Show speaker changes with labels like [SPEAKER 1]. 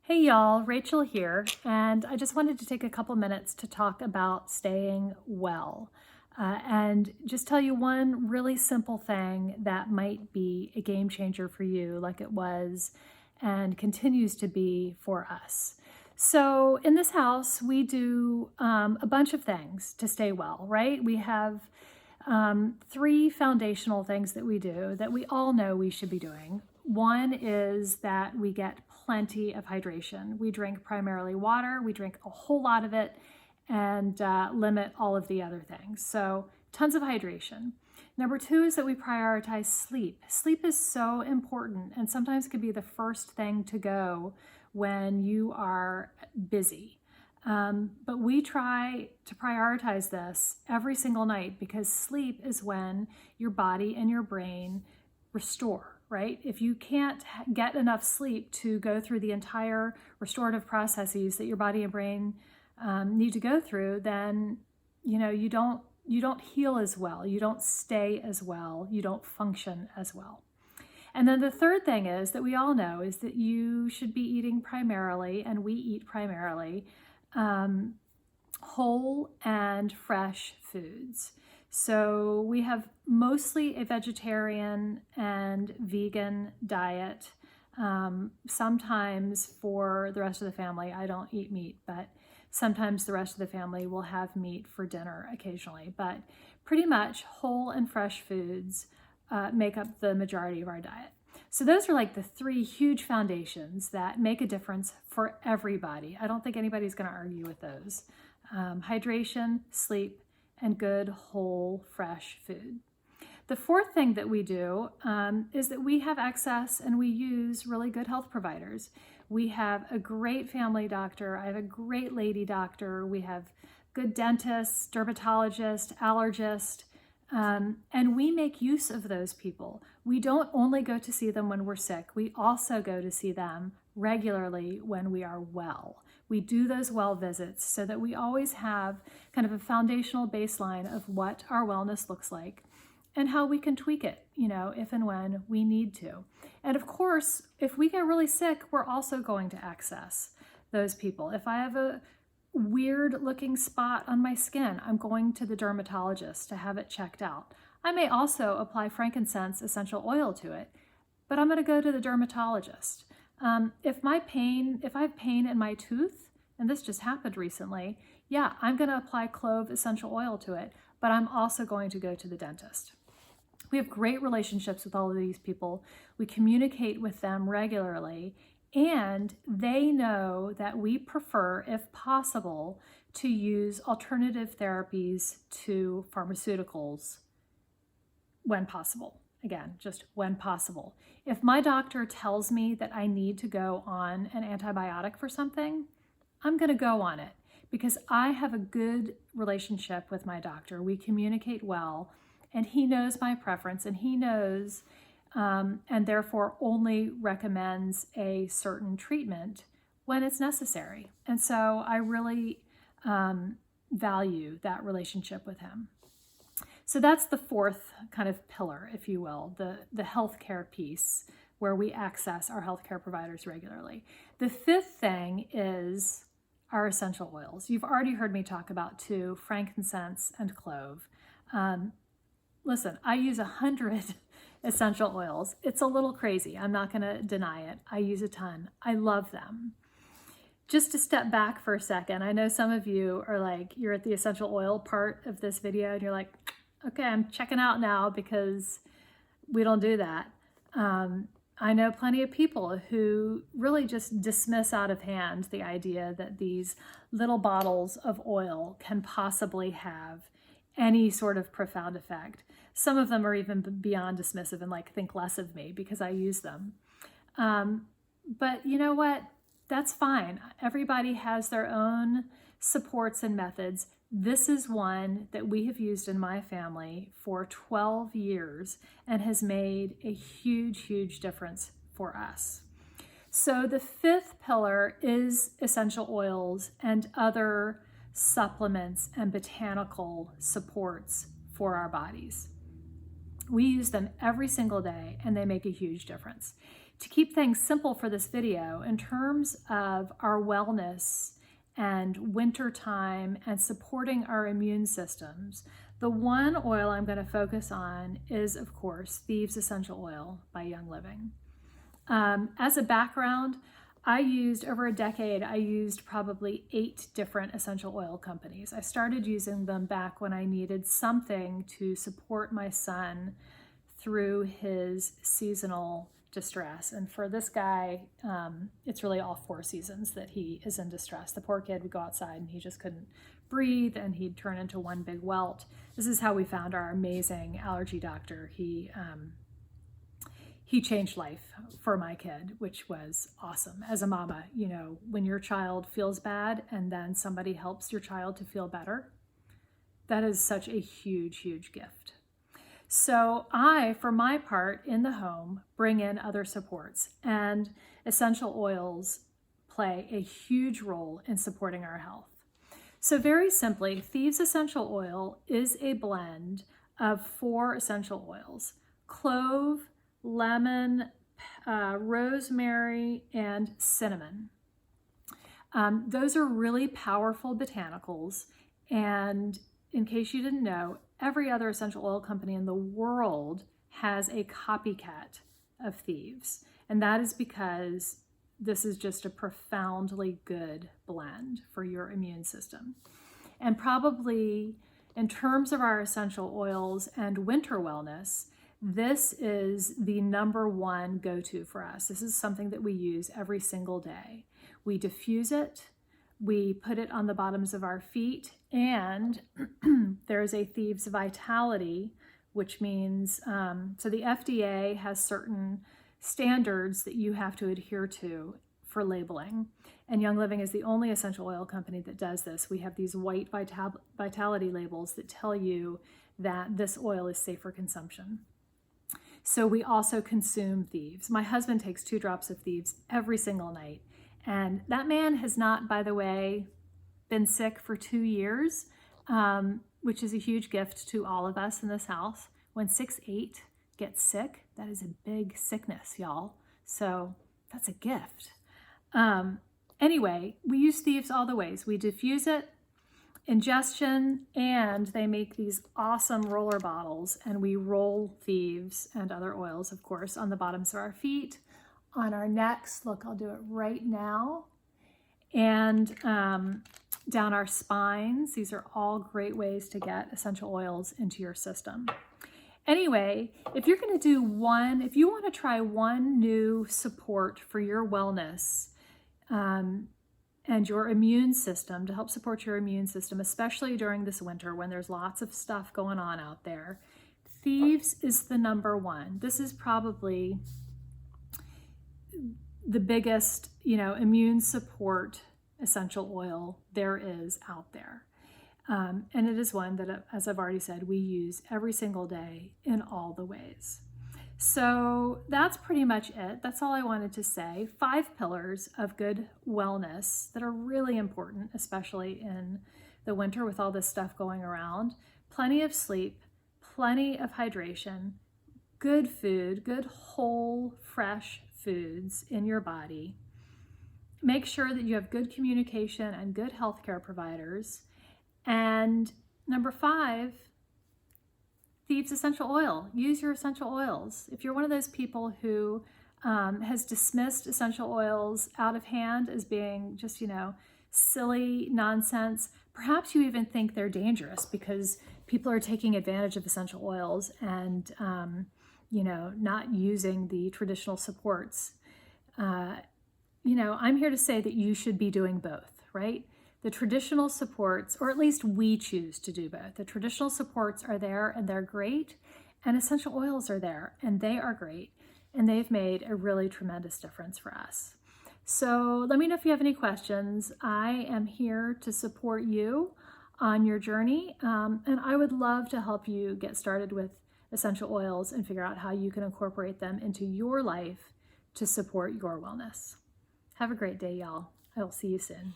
[SPEAKER 1] Hey y'all, Rachel here, and I just wanted to take a couple minutes to talk about staying well and just tell you one really simple thing that might be a game changer for you, like it was and continues to be for us. So, in this house, we do a bunch of things to stay well, right? We have three foundational things that we do that we all know we should be doing. One is that we get plenty of hydration. We drink primarily water, we drink a whole lot of it, and limit all of the other things. So, tons of hydration. Number two is that we prioritize sleep. Sleep is so important and sometimes can be the first thing to go when you are busy. But we try to prioritize this every single night because sleep is when your body and your brain restore, right? If you can't get enough sleep to go through the entire restorative processes that your body and brain need to go through, then you don't heal as well, you don't stay as well, you don't function as well. And then the third thing is that we all know is that you should be eating primarily, and we eat primarily, whole and fresh foods. So we have mostly a vegetarian and vegan diet. Sometimes for the rest of the family, I don't eat meat, but sometimes the rest of the family will have meat for dinner occasionally. But pretty much whole and fresh foods make up the majority of our diet. So those are like the three huge foundations that make a difference for everybody. I don't think anybody's going to argue with those. Hydration, sleep, and good, whole, fresh food. The fourth thing that we do is that we have access and we use really good health providers. We have a great family doctor. I have a great lady doctor. We have good dentists, dermatologists, allergists, and we make use of those people. We don't only go to see them when we're sick. We also go to see them regularly when we are well. We do those well visits so that we always have kind of a foundational baseline of what our wellness looks like and how we can tweak it, if and when we need to. And of course, if we get really sick, we're also going to access those people. If I have a weird looking spot on my skin, I'm going to the dermatologist to have it checked out. I may also apply frankincense essential oil to it, but I'm going to go to the dermatologist. If I have pain in my tooth, and this just happened recently, yeah, I'm going to apply clove essential oil to it, but I'm also going to go to the dentist. We have great relationships with all of these people. We communicate with them regularly, and they know that we prefer, if possible, to use alternative therapies to pharmaceuticals when possible. Again, just when possible. If my doctor tells me that I need to go on an antibiotic for something, I'm going to go on it because I have a good relationship with my doctor. We communicate well, and he knows my preference, and he knows and therefore only recommends a certain treatment when it's necessary. And so I really value that relationship with him. So that's the fourth kind of pillar, if you will, the healthcare piece where we access our healthcare providers regularly. The fifth thing is our essential oils. You've already heard me talk about two, frankincense and clove. Listen, I use 100 essential oils. It's a little crazy. I'm not going to deny it. I use a ton. I love them. Just to step back for a second, I know some of you are like, you're at the essential oil part of this video and you're like, okay, I'm checking out now because we don't do that. I know plenty of people who really just dismiss out of hand the idea that these little bottles of oil can possibly have any sort of profound effect. Some of them are even beyond dismissive and like think less of me because I use them. But you know what? That's fine. Everybody has their own supports and methods. This is one that we have used in my family for 12 years and has made a huge, huge difference for us. So the fifth pillar is essential oils and other supplements and botanical supports for our bodies. We use them every single day and they make a huge difference. To keep things simple for this video, in terms of our wellness and winter time and supporting our immune systems, the one oil I'm going to focus on is, of course, Thieves Essential Oil by Young Living. As a background, over a decade, I used probably 8 different essential oil companies. I started using them back when I needed something to support my son through his seasonal distress. And for this guy, it's really all 4 seasons that he is in distress. The poor kid would go outside and he just couldn't breathe and he'd turn into one big welt. This is how we found our amazing allergy doctor. He changed life for my kid, which was awesome. As a mama, you know, when your child feels bad and then somebody helps your child to feel better, that is such a huge, huge gift. So I, for my part, in the home, bring in other supports, and essential oils play a huge role in supporting our health. So very simply, Thieves Essential Oil is a blend of 4 essential oils: clove, lemon, rosemary, and cinnamon. Those are really powerful botanicals, and in case you didn't know, every other essential oil company in the world has a copycat of Thieves, and that is because this is just a profoundly good blend for your immune system. And probably in terms of our essential oils and winter wellness, this is the #1 go-to for us. This is something that we use every single day. We diffuse it, we put it on the bottoms of our feet, and there is a Thieves Vitality, which means, so the FDA has certain standards that you have to adhere to for labeling. And Young Living is the only essential oil company that does this. We have these white Vitality labels that tell you that this oil is safe for consumption. So we also consume Thieves. My husband takes 2 drops of Thieves every single night. And that man has not, by the way, been sick for 2 years, which is a huge gift to all of us in this house. When 6'8" gets sick, that is a big sickness, y'all. So that's a gift. Anyway, we use Thieves all the ways. We diffuse it, ingestion, and they make these awesome roller bottles, and we roll Thieves and other oils, of course, on the bottoms of our feet, on our necks. Look, I'll do it right now. And down our spines. These are all great ways to get essential oils into your system. Anyway, if you want to try one new support for your wellness and your immune system, to help support your immune system, especially during this winter when there's lots of stuff going on out there, Thieves is the #1. This is probably the biggest, immune support essential oil there is out there. And it is one that, as I've already said, we use every single day in all the ways. So that's pretty much it. That's all I wanted to say. 5 pillars of good wellness that are really important, especially in the winter with all this stuff going around. Plenty of sleep, plenty of hydration, good food, good whole, fresh foods in your body. Make sure that you have good communication and good healthcare providers. And #5, Thieves Essential Oil. Use your essential oils. If you're one of those people who has dismissed essential oils out of hand as being just, silly nonsense, perhaps you even think they're dangerous because people are taking advantage of essential oils and, not using the traditional supports. I'm here to say that you should be doing both, right? The traditional supports, or at least we choose to do both. The traditional supports are there and they're great, and essential oils are there and they are great, and they've made a really tremendous difference for us. So let me know if you have any questions. I am here to support you on your journey, and I would love to help you get started with essential oils and figure out how you can incorporate them into your life to support your wellness. Have a great day, y'all. I will see you soon.